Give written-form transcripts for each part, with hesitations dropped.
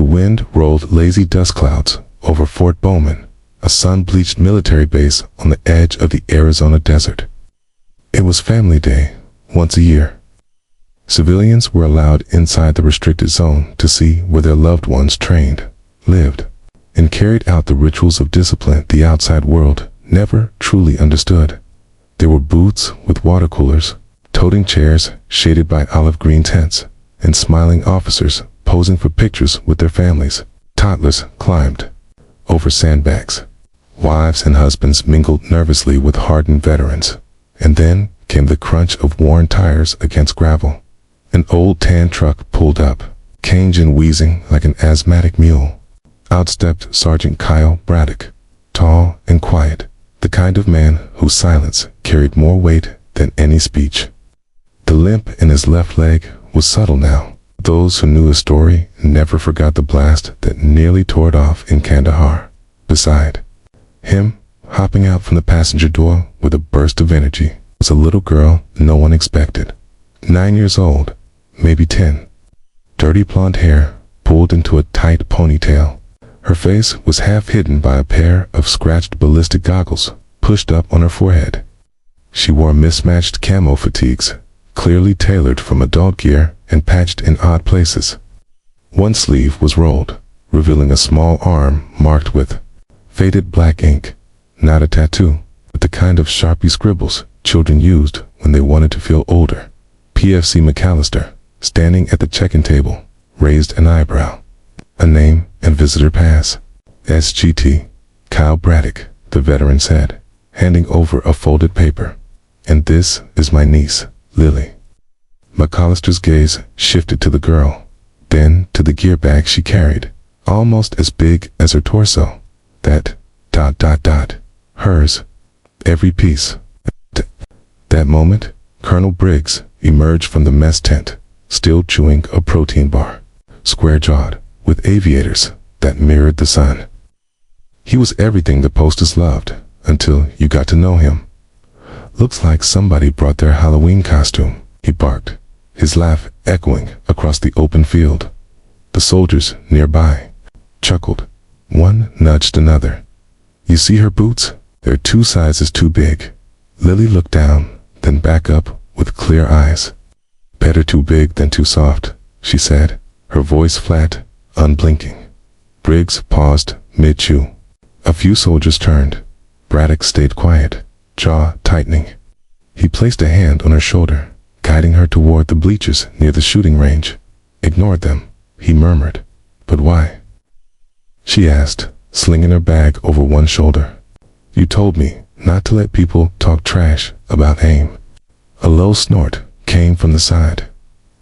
wind rolled lazy dust clouds over Fort Bowman, a sun-bleached military base on the edge of the Arizona desert. It was Family Day, once a year. Civilians were allowed inside the restricted zone to see where their loved ones trained, lived, and carried out the rituals of discipline the outside world never truly understood. There were booths with water coolers, toting chairs shaded by olive green tents, and smiling officers posing for pictures with their families. Toddlers climbed over sandbags. Wives and husbands mingled nervously with hardened veterans. And then came the crunch of worn tires against gravel. An old tan truck pulled up, Cajun wheezing like an asthmatic mule. Out stepped Sergeant Kyle Braddock, tall and quiet, the kind of man whose silence carried more weight than any speech. The limp in his left leg was subtle now. Those who knew his story never forgot the blast that nearly tore it off in Kandahar. Beside him, hopping out from the passenger door with a burst of energy, was a little girl no one expected. 9 years old, maybe 10. Dirty blonde hair pulled into a tight ponytail. Her face was half hidden by a pair of scratched ballistic goggles pushed up on her forehead. She wore mismatched camo fatigues, clearly tailored from adult gear and patched in odd places. One sleeve was rolled, revealing a small arm marked with faded black ink. Not a tattoo, but the kind of Sharpie scribbles children used when they wanted to feel older. PFC McAllister, standing at the check-in table, raised an eyebrow. A name and visitor pass. SGT, Kyle Braddock, the veteran said, handing over a folded paper. And this is my niece, Lily. McAllister's gaze shifted to the girl, then to the gear bag she carried, almost as big as her torso. That ... hers. Every piece. That moment, Colonel Briggs emerged from the mess tent, still chewing a protein bar, square-jawed, with aviators that mirrored the sun. He was everything the posters loved, until you got to know him. Looks like somebody brought their Halloween costume, he barked, his laugh echoing across the open field. The soldiers nearby chuckled. One nudged another. You see her boots? They're 2 sizes too big. Lily looked down, then back up with clear eyes. Better too big than too soft, she said, her voice flat, unblinking. Briggs paused mid-chew. A few soldiers turned. Braddock stayed quiet, jaw tightening. He placed a hand on her shoulder, guiding her toward the bleachers near the shooting range. Ignored them, he murmured. But why? She asked, slinging her bag over one shoulder. You told me not to let people talk trash about AIM. A low snort came from the side.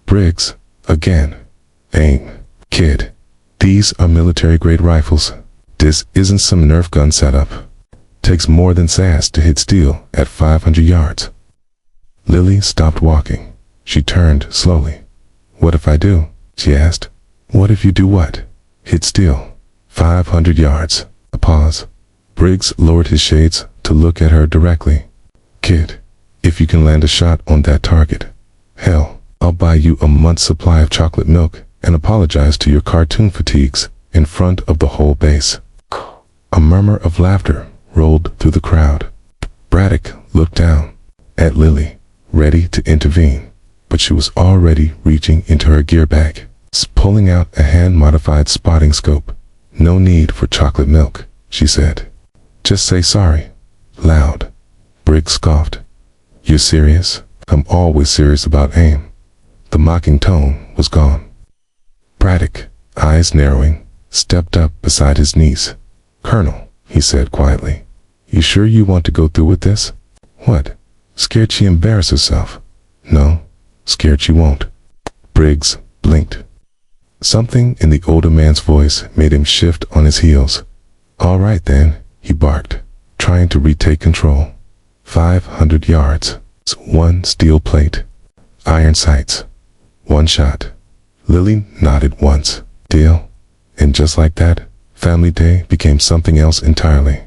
Briggs, again. AIM, kid. These are military-grade rifles. This isn't some Nerf gun setup. Takes more than sass to hit steel at 500 yards. Lily stopped walking. She turned slowly. What if I do? She asked. What if you do what? Hit steel. 500 yards. A pause. Briggs lowered his shades to look at her directly. Kid, if you can land a shot on that target, hell, I'll buy you a month's supply of chocolate milk and apologize to your cartoon fatigues in front of the whole base. A murmur of laughter rolled through the crowd. Braddock looked down at Lily, ready to intervene, but she was already reaching into her gear bag, pulling out a hand-modified spotting scope. No need for chocolate milk, she said. Just say sorry. Loud. Briggs scoffed. You're serious? I'm always serious about AIM. The mocking tone was gone. Braddock, eyes narrowing, stepped up beside his niece. Colonel, he said quietly, you sure you want to go through with this? What? Scared she embarrass herself? No, scared she won't. Briggs blinked. Something in the older man's voice made him shift on his heels. All right then, he barked, trying to retake control. 500 yards. One steel plate. Iron sights. One shot. Lily nodded once. Deal? And just like that, Family Day became something else entirely.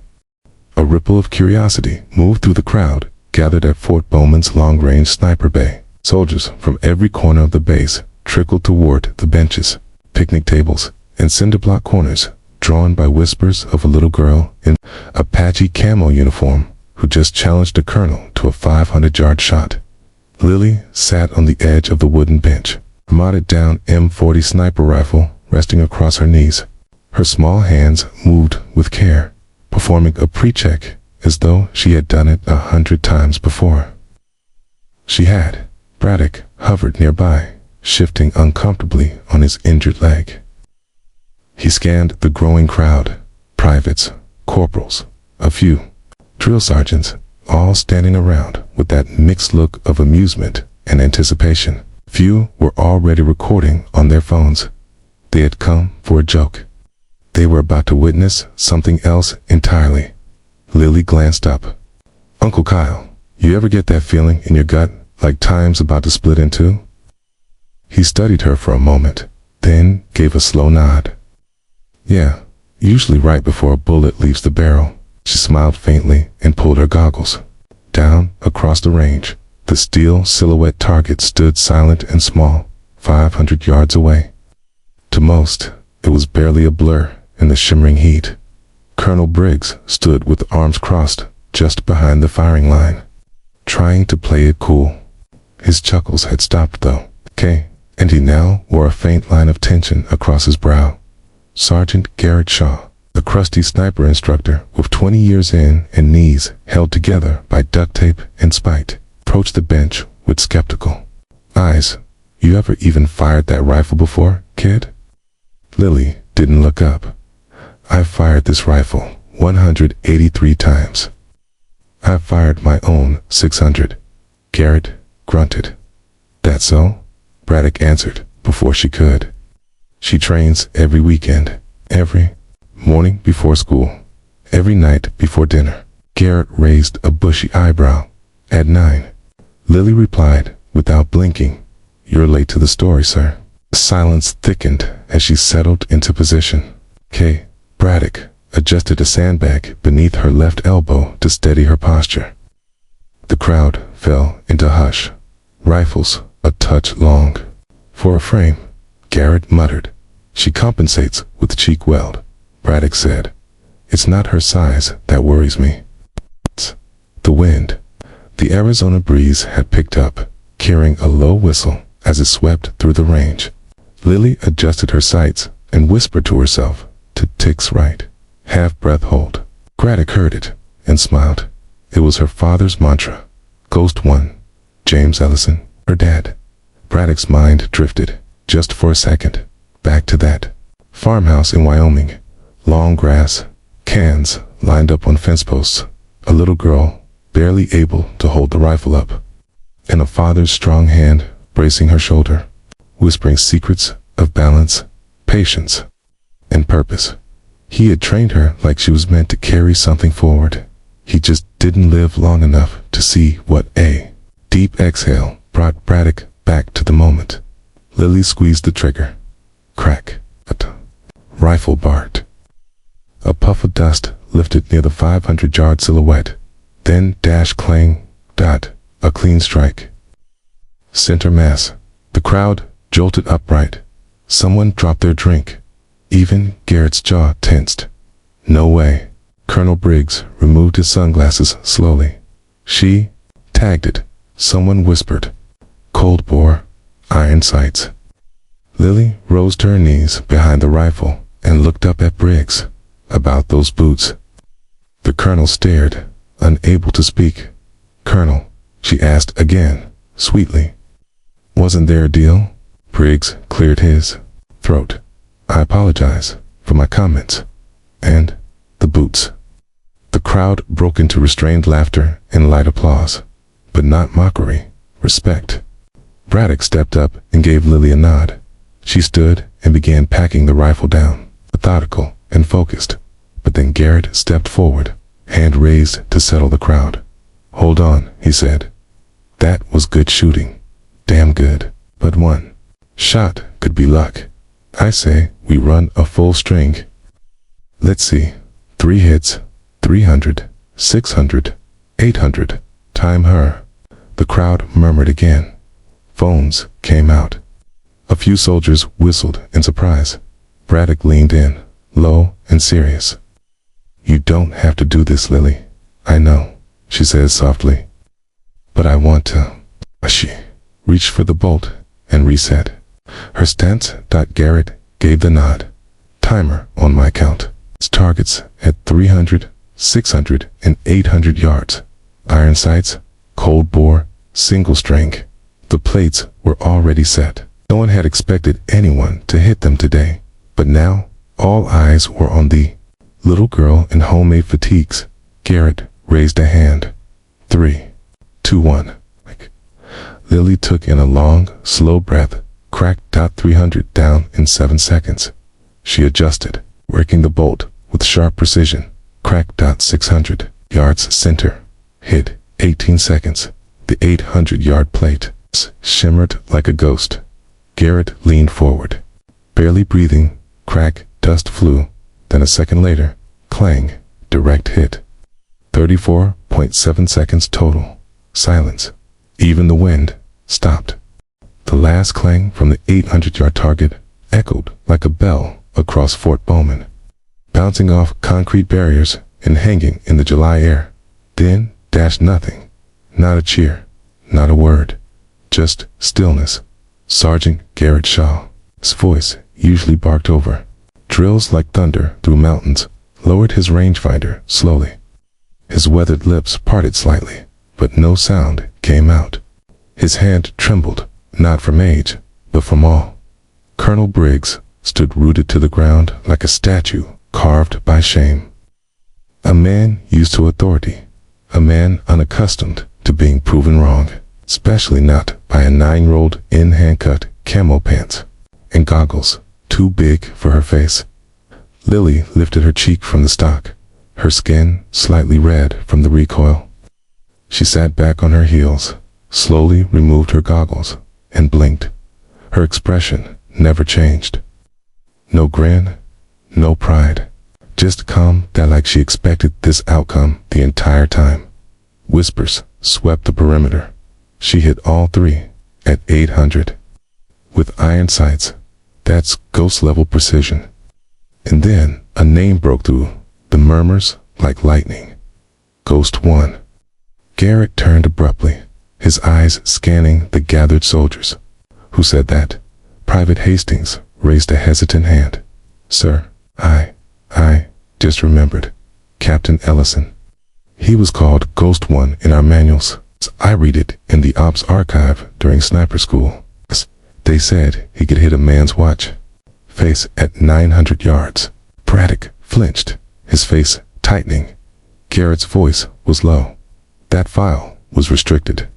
A ripple of curiosity moved through the crowd gathered at Fort Bowman's long-range sniper bay. Soldiers from every corner of the base trickled toward the benches, picnic tables, and cinderblock corners, drawn by whispers of a little girl in a patchy camo uniform who just challenged the colonel to a 500-yard shot. Lily sat on the edge of the wooden bench, her modded-down M40 sniper rifle resting across her knees. Her small hands moved with care, performing a pre-check as though she had done it 100 times before. She had. Braddock hovered nearby, shifting uncomfortably on his injured leg. He scanned the growing crowd, privates, corporals, a few drill sergeants, all standing around with that mixed look of amusement and anticipation. Few were already recording on their phones. They had come for a joke. They were about to witness something else entirely. Lily glanced up. "Uncle Kyle, you ever get that feeling in your gut like time's about to split in two?" He studied her for a moment, then gave a slow nod. "Yeah, usually right before a bullet leaves the barrel." She smiled faintly and pulled her goggles. Down across the range, the steel silhouette target stood silent and small, 500 yards away. To most, it was barely a blur in the shimmering heat. Colonel Briggs stood with arms crossed just behind the firing line, trying to play it cool. His chuckles had stopped though, and he now wore a faint line of tension across his brow. Sergeant Garrett Shaw, the crusty sniper instructor with 20 years in and knees held together by duct tape and spite, approached the bench with skeptical eyes. "You ever even fired that rifle before, kid?" Lily didn't look up. "I've fired this rifle 183 times. I've fired my own 600. Garrett grunted. "That so?" Braddock answered before she could. "She trains every weekend, every morning before school, every night before dinner." Garrett raised a bushy eyebrow. "At 9. Lily replied without blinking. "You're late to the story, sir." Silence thickened as she settled into position. Braddock adjusted a sandbag beneath her left elbow to steady her posture. The crowd fell into hush, rifles a touch long. "For a frame," Garrett muttered. "She compensates with cheek weld." Braddock said, "It's not her size that worries me. It's the wind." The Arizona breeze had picked up, carrying a low whistle as it swept through the range. Lily adjusted her sights and whispered to herself, "To ticks right. Half-breath hold." Braddock heard it and smiled. It was her father's mantra. Ghost one. James Ellison, her dad. Braddock's mind drifted, just for a second, back to that farmhouse in Wyoming. Long grass, cans lined up on fence posts, a little girl barely able to hold the rifle up, and a father's strong hand bracing her shoulder, whispering secrets of balance, patience, and purpose. He had trained her like she was meant to carry something forward. He just didn't live long enough to see what a deep exhale brought Braddock back to the moment. Lily squeezed the trigger. Crack. Rifle barked. A puff of dust lifted near the 500-yard silhouette. Then dash clang. Dot. A clean strike. Center mass. The crowd jolted upright. Someone dropped their drink. Even Garrett's jaw tensed. "No way." Colonel Briggs removed his sunglasses slowly. "She tagged it," someone whispered. "Cold bore, iron sights." Lily rose to her knees behind the rifle and looked up at Briggs. "About those boots." The colonel stared, unable to speak. "Colonel," she asked again, sweetly, "wasn't there a deal?" Briggs cleared his throat. "I apologize for my comments. And the boots." The crowd broke into restrained laughter and light applause, but not mockery, respect. Braddock stepped up and gave Lily a nod. She stood and began packing the rifle down, methodical and focused. But then Garrett stepped forward, hand raised to settle the crowd. "Hold on," he said. "That was good shooting. Damn good. But one shot could be luck. I say we run a full string. Let's see. 3 hits, 300, 600, 800. Time her." The crowd murmured again. Phones came out. A few soldiers whistled in surprise. Braddock leaned in, low and serious. You don't have to do this, Lily. I know, she said softly. But I want to. She reached for the bolt and reset. Her stance. Garrett gave the nod. Timer on my count. Targets at 300, 600, and 800 yards. Iron sights, cold bore, single string. The plates were already set. No one had expected anyone to hit them today, but now all eyes were on the little girl in homemade fatigues. Garrett raised a hand. 3, 2, 1. Lily took in a long, slow breath. Cracked. 300 down in 7 seconds. She adjusted, working the bolt with sharp precision. Cracked. 600 yards center. Hit. 18 seconds. The 800-yard plate shimmered like a ghost. Garrett leaned forward, barely breathing. Crack. Dust flew. Then a second later, clang. Direct hit. 34.7 seconds total. Silence. Even the wind stopped. The last clang from the 800-yard target echoed like a bell across Fort Bowman, bouncing off concrete barriers and hanging in the July air. Then nothing. Not a cheer, not a word, just stillness. Sergeant Garrett Shaw's voice, usually barked over drills like thunder through mountains, lowered his rangefinder slowly. His weathered lips parted slightly, but no sound came out. His hand trembled, not from age, but from awe. Colonel Briggs stood rooted to the ground like a statue carved by shame. A man used to authority, a man unaccustomed to being proven wrong, especially not by a 9-year-old in hand-cut camo pants and goggles too big for her face. Lily lifted her cheek from the stock, her skin slightly red from the recoil. She sat back on her heels, slowly removed her goggles, and blinked. Her expression never changed. No grin, no pride, just calm, that like she expected this outcome the entire time. Whispers swept the perimeter. She hit all 3 at 800. With iron sights, that's ghost-level precision. And then a name broke through the murmurs like lightning. Ghost 1. Garrett turned abruptly, his eyes scanning the gathered soldiers. Who said that? Private Hastings raised a hesitant hand. Sir, I just remembered. Captain Ellison. He was called Ghost 1 in our manuals. I read it in the Ops archive during sniper school. They said he could hit a man's watch face at 900 yards. Braddock flinched, his face tightening. Garrett's voice was low. That file was restricted.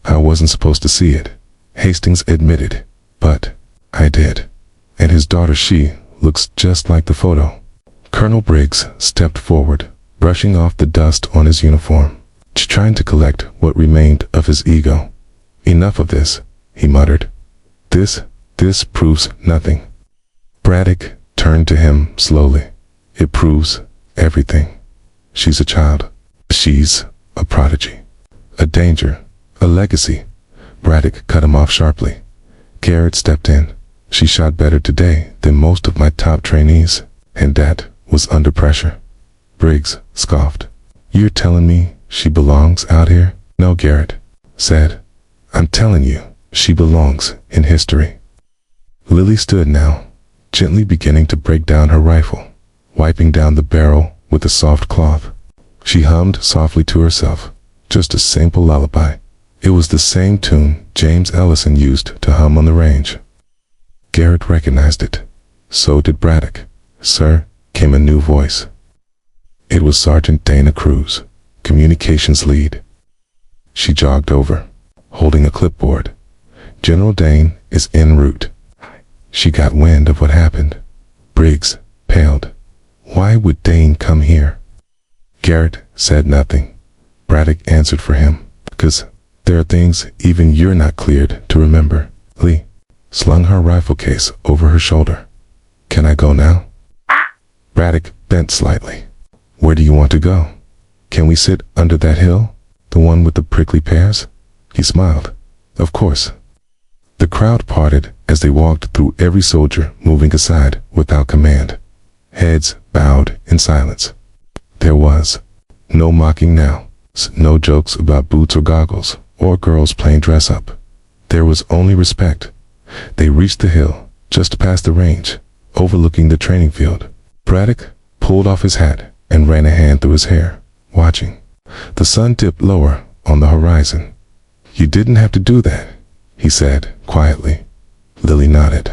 I wasn't supposed to see it, Hastings admitted, but I did. And his daughter, she looks just like the photo. Colonel Briggs stepped forward, brushing off the dust on his uniform, trying to collect what remained of his ego. Enough of this, he muttered. This proves nothing. Braddock turned to him slowly. It proves everything. She's a child. She's a prodigy. A danger. A legacy. Braddock cut him off sharply. Garrett stepped in. She shot better today than most of my top trainees, and that was under pressure. Briggs scoffed. You're telling me she belongs out here? No, Garrett said. I'm telling you, she belongs in history. Lily stood now, gently beginning to break down her rifle, wiping down the barrel with a soft cloth. She hummed softly to herself, just a simple lullaby. It was the same tune James Ellison used to hum on the range. Garrett recognized it. So did Braddock. Sir, came a new voice. It was Sergeant Dana Cruz, communications lead. She jogged over, holding a clipboard. General Dane is en route. She got wind of what happened. Briggs paled. Why would Dane come here? Garrett said nothing. Braddock answered for him. Because there are things even you're not cleared to remember. Lee slung her rifle case over her shoulder. Can I go now? Braddock bent slightly. Where do you want to go? Can we sit under that hill? The one with the prickly pears? He smiled. Of course. The crowd parted as as they walked through, every soldier moving aside without command, heads bowed in silence. There was no mocking now, no jokes about boots or goggles, or girls playing dress-up. There was only respect. They reached the hill, just past the range, overlooking the training field. Braddock pulled off his hat and ran a hand through his hair, watching. The sun dipped lower on the horizon. "You didn't have to do that," he said quietly. Lily nodded.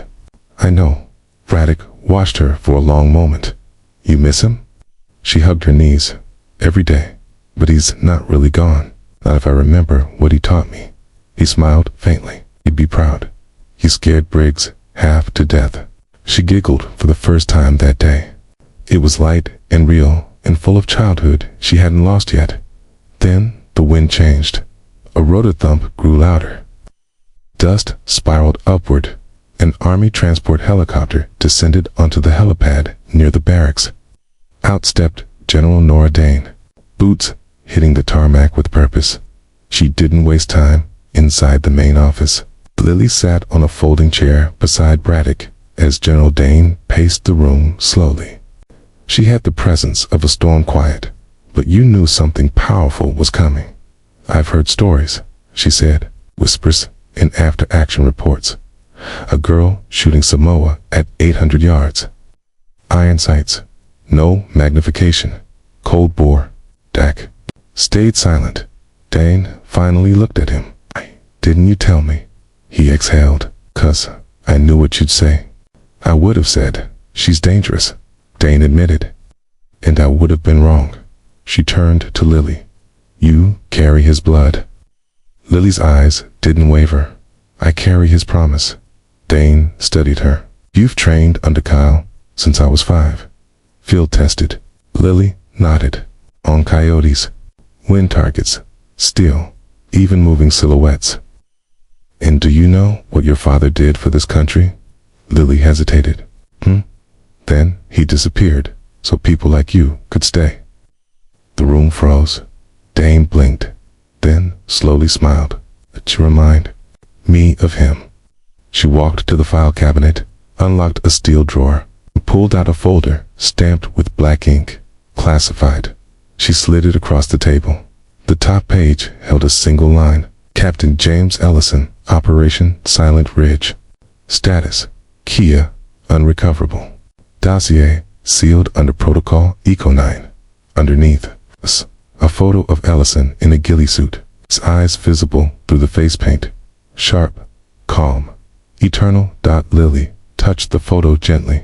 "I know." Braddock watched her for a long moment. "You miss him?" She hugged her knees. "Every day. But he's not really gone. Not if I remember what he taught me." He smiled faintly. "He'd be proud. He scared Briggs half to death." She giggled for the first time that day. It was light and real and full of childhood she hadn't lost yet. Then the wind changed. A rotor thump grew louder. Dust spiraled upward. An army transport helicopter descended onto the helipad near the barracks. Out stepped General Nora Dane, boots hitting the tarmac with purpose. She didn't waste time inside the main office. Lily sat on a folding chair beside Braddock as General Dane paced the room slowly. She had the presence of a storm quiet, but you knew something powerful was coming. "I've heard stories," she said, whispers in after-action reports. A girl shooting Samoa at 800 yards. Iron sights, no magnification, cold bore. Dak stayed silent. Dane finally looked at him. "Didn't you tell me?" He exhaled. "'Cause I knew what you'd say." "I would have said, she's dangerous," Dane admitted. "And I would have been wrong." She turned to Lily. "You carry his blood." Lily's eyes didn't waver. "I carry his promise." Dane studied her. "You've trained under Kyle since I was 5. Field tested." Lily nodded. "On coyotes, wind targets, steel, even moving silhouettes." "And do you know what your father did for this country?" Lily hesitated. Then he disappeared, so people like you could stay." The room froze. Dane blinked, then slowly smiled. "But you remind me of him." She walked to the file cabinet, unlocked a steel drawer, and pulled out a folder stamped with black ink, classified. She slid it across the table. The top page held a single line. "Captain James Ellison, Operation Silent Ridge. Status, Kia, unrecoverable. Dossier, sealed under Protocol Eco-9." Underneath, a photo of Ellison in a ghillie suit, his eyes visible through the face paint. Sharp, calm, eternal. Lily touched the photo gently.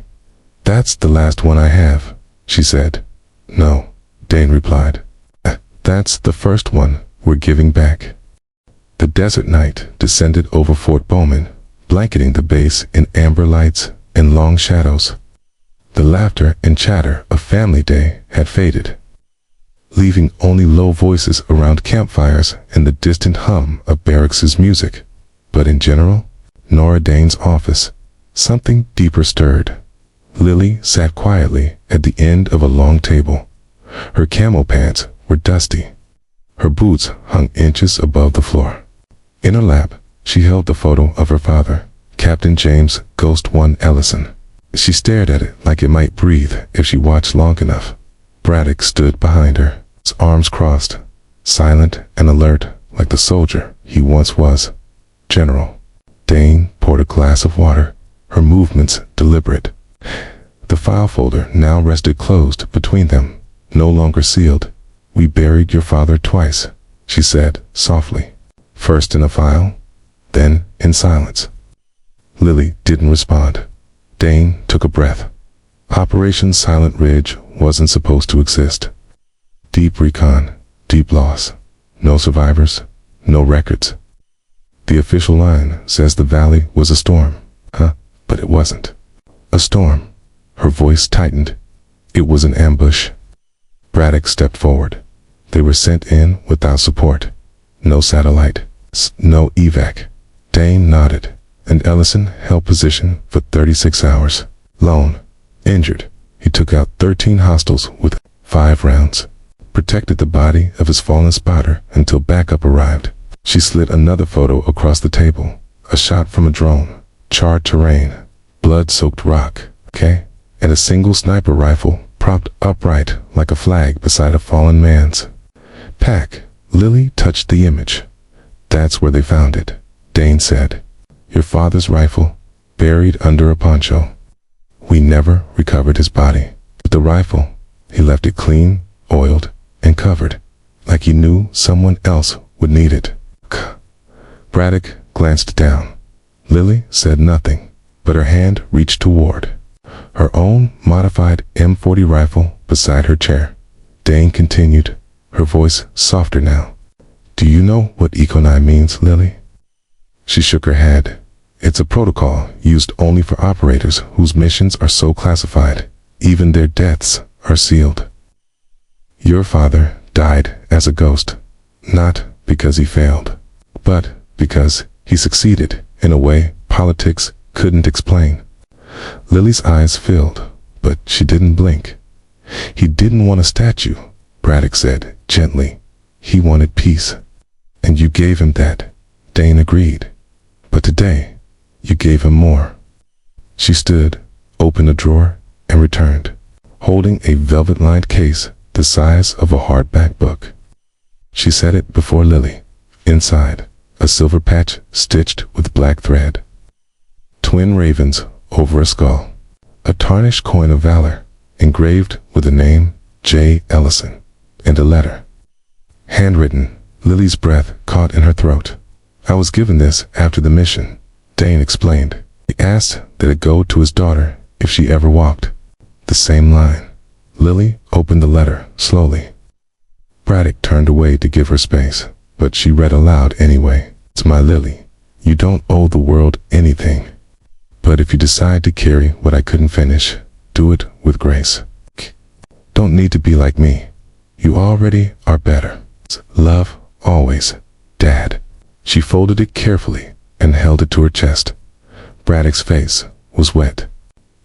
"That's the last one I have," she said. "No," Dane replied. "That's the first one we're giving back." The desert night descended over Fort Bowman, blanketing the base in amber lights and long shadows. The laughter and chatter of family day had faded, leaving only low voices around campfires and the distant hum of barracks' music. But in general, Nora Dane's office, something deeper stirred. Lily sat quietly at the end of a long table. Her camo pants were dusty. Her boots hung inches above the floor. In her lap, she held the photo of her father, Captain James Ghost 1 Ellison. She stared at it like it might breathe if she watched long enough. Braddock stood behind her, his arms crossed, silent and alert like the soldier he once was. "General." Dane poured a glass of water, her movements deliberate. The file folder now rested closed between them, no longer sealed. "We buried your father twice," she said softly. "First in a file, then in silence." Lily didn't respond. Dane took a breath. Operation Silent Ridge wasn't supposed to exist. Deep recon, deep loss, no survivors, no records. The official line says the valley was a storm, but it wasn't. A storm. Her voice tightened. It was an ambush. Braddock stepped forward. They were sent in without support. No satellite, no evac. Dane nodded, and Ellison held position for 36 hours. Lone, injured, he took out 13 hostiles with 5 rounds. Protected the body of his fallen spotter until backup arrived. She slid another photo across the table, a shot from a drone. charred terrain, blood-soaked rock, okay? And a single sniper rifle propped upright like a flag beside a fallen man's pack. Lily touched the image. That's where they found it, Dane said. Your father's rifle, buried under a poncho. We never recovered his body. But the rifle, he left it clean, oiled, and covered, like he knew someone else would need it. Braddock glanced down. Lily said nothing, but her hand reached toward her own modified M40 rifle beside her chair. Dane continued, her voice softer now. Do you know what Econine means, Lily? She shook her head. It's a protocol used only for operators whose missions are so classified. Even their deaths are sealed. Your father died as a ghost, not because he failed, but because he succeeded in a way politics couldn't explain. Lily's eyes filled, but she didn't blink. He didn't want a statue, Braddock said gently. He wanted peace. And you gave him that, Dane agreed. But today, you gave him more. She stood, opened a drawer, and returned, holding a velvet-lined case the size of a hardback book. She set it before Lily. Inside, a silver patch stitched with black thread. Twin ravens over a skull. A tarnished coin of valor, engraved with the name J. Ellison, and a letter. Handwritten. Lily's breath caught in her throat. I was given this after the mission, Dane explained. He asked that it go to his daughter if she ever walked the same line. Lily opened the letter slowly. Braddock turned away to give her space, but she read aloud anyway. It's my Lily. You don't owe the world anything. But if you decide to carry what I couldn't finish, do it with grace. Don't need to be like me. You already are better. Love, always, Dad. She folded it carefully and held it to her chest. Braddock's face was wet.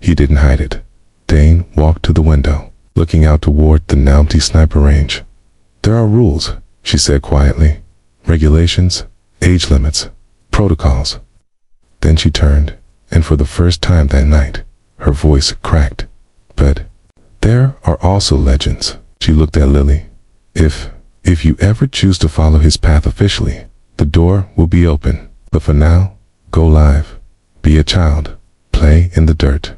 He didn't hide it. Dane walked to the window, looking out toward the now empty sniper range. There are rules, she said quietly. Regulations, age limits, protocols. Then she turned, and for the first time that night, her voice cracked. But there are also legends. She looked at Lily. If you ever choose to follow his path officially, the door will be open. But for now, go live. Be a child. Play in the dirt.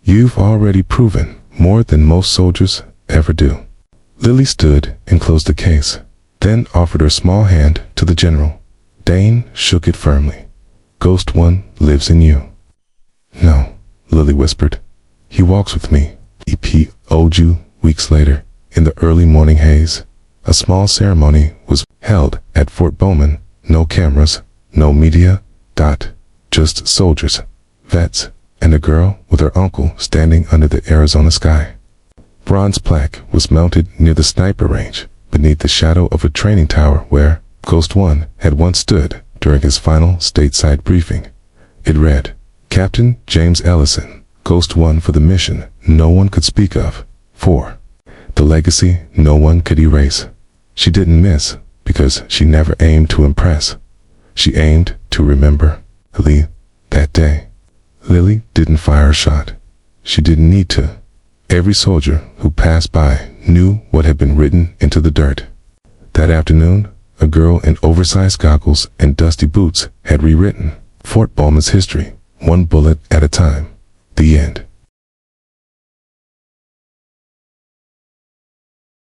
You've already proven more than most soldiers ever do. Lily stood and closed the case, then offered her small hand to the general. Dane shook it firmly. Ghost One lives in you. No, Lily whispered. He walks with me. EP owed you. Weeks later, in the early morning haze, a small ceremony was held at Fort Bowman. No cameras, no media, just soldiers, vets, and a girl with her uncle standing under the Arizona sky. Bronze plaque was mounted near the sniper range, beneath the shadow of a training tower where Ghost One had once stood during his final stateside briefing. It read, Captain James Ellison, Ghost One for the mission no one could speak of, for the legacy no one could erase. She didn't miss, because she never aimed to impress. She aimed to remember. Lily, that day. Lily didn't fire a shot. She didn't need to. Every soldier who passed by knew what had been written into the dirt. That afternoon, a girl in oversized goggles and dusty boots had rewritten Fort Bowman's history, one bullet at a time. The end.